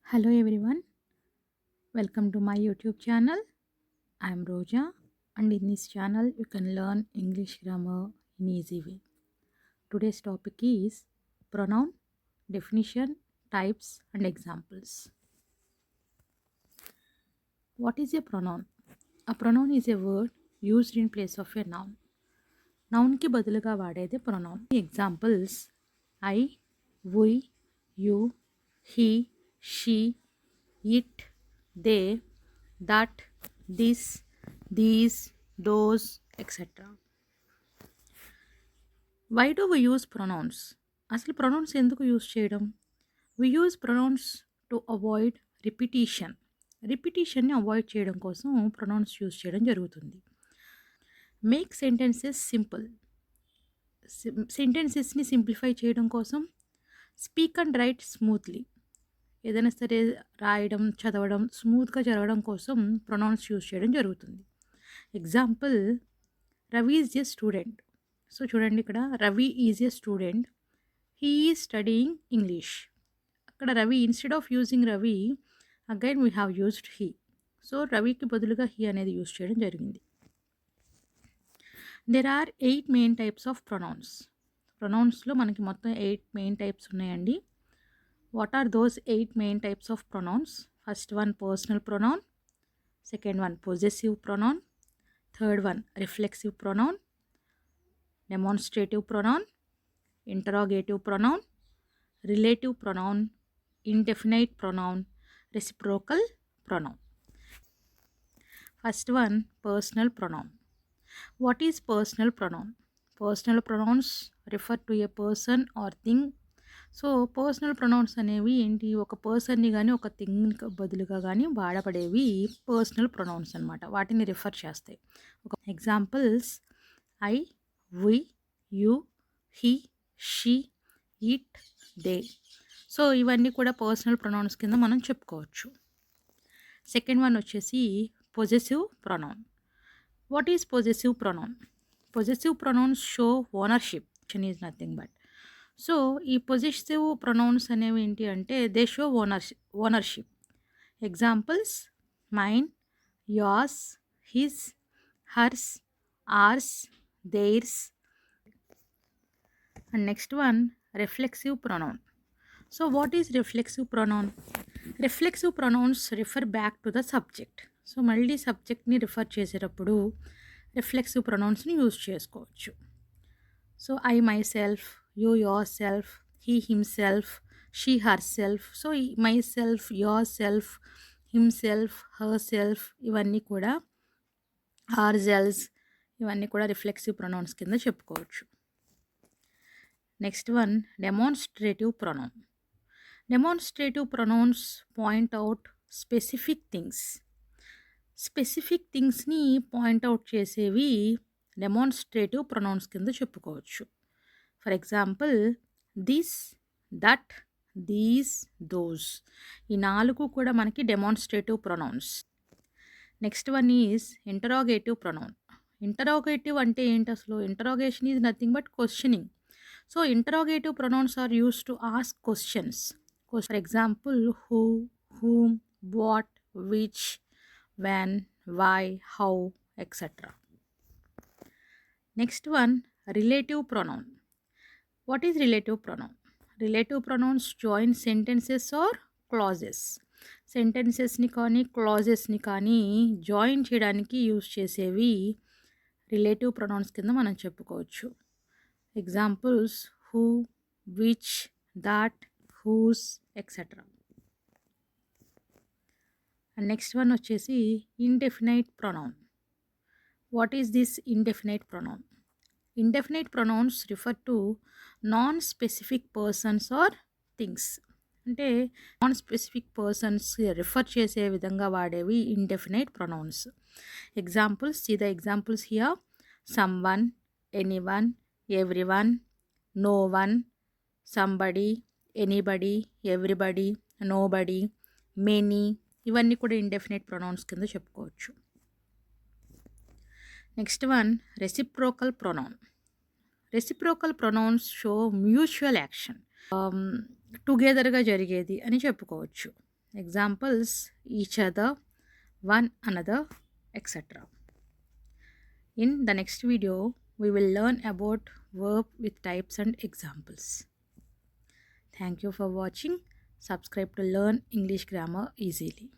Hello everyone, welcome to my YouTube channel. I am Roja, and in this channel you can learn English grammar in easy way. Today's topic is pronoun, definition, types and examples. What is a pronoun? A pronoun is a word used in place of a noun. Noun కి బదులుగా వాడేదే pronoun. Examples: I, we, you, he, she, it, they, that, this, these, those, etc. Why do we use pronouns? అసలు pronouns ఎందుకు use చేయడం? We use pronouns to avoid repetition. రిపిటీషన్ని avoid చేయడం కోసం pronouns use చేయడం జరుగుతుంది. Make sentences simple. సెంటెన్సెస్ని simplify చేయడం కోసం. Speak and write smoothly. ఏదైనా సరే రాయడం, చదవడం స్మూత్గా జరగడం కోసం ప్రొనౌన్స్ యూజ్ చేయడం జరుగుతుంది. Example: Ravi is a student. So చూడండి, ఇక్కడ Ravi is a student, he is studying English. అక్కడ Ravi, instead of using Ravi again we have used he. So రవికి బదులుగా హీ అనేది యూజ్ చేయడం జరిగింది. There are 8 main types of pronouns. ప్రొనౌన్స్లో మనకి మొత్తం 8 మెయిన్ టైప్స్ ఉన్నాయండి. What are those 8 main types of pronouns? First one personal pronoun, second one possessive pronoun, third one reflexive pronoun, demonstrative pronoun, interrogative pronoun, relative pronoun, indefinite pronoun, reciprocal pronoun. First one personal pronoun. What is personal pronoun? Personal pronouns refer to a person or thing. So personal pronouns అనేవి ఏంటి? ఒక పర్సన్ని కానీ ఒక thing బదులుగా కానీ వాడబడేవి personal pronouns అనమాట. వాటిని రిఫర్ చేస్తాయి. ఒక examples: I, we, you, he, she, it, they. So ఇవన్నీ కూడా పర్సనల్ ప్రొనౌన్స్ కింద మనం చెప్పుకోవచ్చు. సెకండ్ వన్ వచ్చేసి possessive pronoun. What is possessive pronoun? Possessive pronouns show ownership. Is nothing but. So ఈ పొజెసివ్ ప్రొనౌన్స్ అనేవి ఏంటి అంటే they show ownership. Examples: mine, yours, his, hers, ours, theirs. And next one reflexive pronoun. So what is reflexive pronoun? Reflexive pronouns refer back to the subject. So మళ్ళీ సబ్జెక్ట్ని refer చేసేటప్పుడు reflexive ప్రొనౌన్స్ని use చేసుకోవచ్చు. So I myself, you yourself, he himself, she herself. So ఈ myself, yourself, himself, herself ఇవన్నీ కూడా, are cells ఇవన్నీ కూడా రిఫ్లెక్సివ్ ప్రొనౌన్స్ కింద చెప్పుకోవచ్చు. Next one demonstrative pronoun. Demonstrative pronouns point out specific things. Specific థింగ్స్ని point out చేసేవి demonstrative pronouns కింద చెప్పుకోవచ్చు. For example this, that, these, those. ఈ 4 కూడా మనకి demonstrative pronouns. Next one is interrogative pronoun. Interrogative అంటే ఏంటి అసలు? Interrogation is nothing but questioning. So interrogative pronouns are use to ask questions. For example who, whom, what, which, when, why, how, etc. Next one, relative pronoun. What is relative pronoun? Relative pronouns join sentences or clauses. సెంటెన్సెస్ని కానీ క్లాజెస్ని కానీ join చేయడానికి use చేసేవి relative pronounce కింద మనం చెప్పుకోవచ్చు. Examples who, which, that, whose, etcetera. And next one వచ్చేసి indefinite pronoun. What is this indefinite pronoun? Indefinite pronouns refer to non specific persons or things. అంటే non specific persons refer చేసే విధంగా వాడేవి indefinite pronouns. Examples, see the examples here: someone, anyone, everyone, no one, somebody, anybody, everybody, nobody, many. ఇవన్నీ కూడా indefinite pronouns కింద చెప్పుకోవచ్చు. Next one reciprocal pronoun. Reciprocal pronounce show mutual action. టుగెదర్గా జరిగేది అని చెప్పుకోవచ్చు. Examples: each other, one another, etc. In the next video, we will learn about verb with types and examples. Thank you for watching. Subscribe to learn English grammar easily.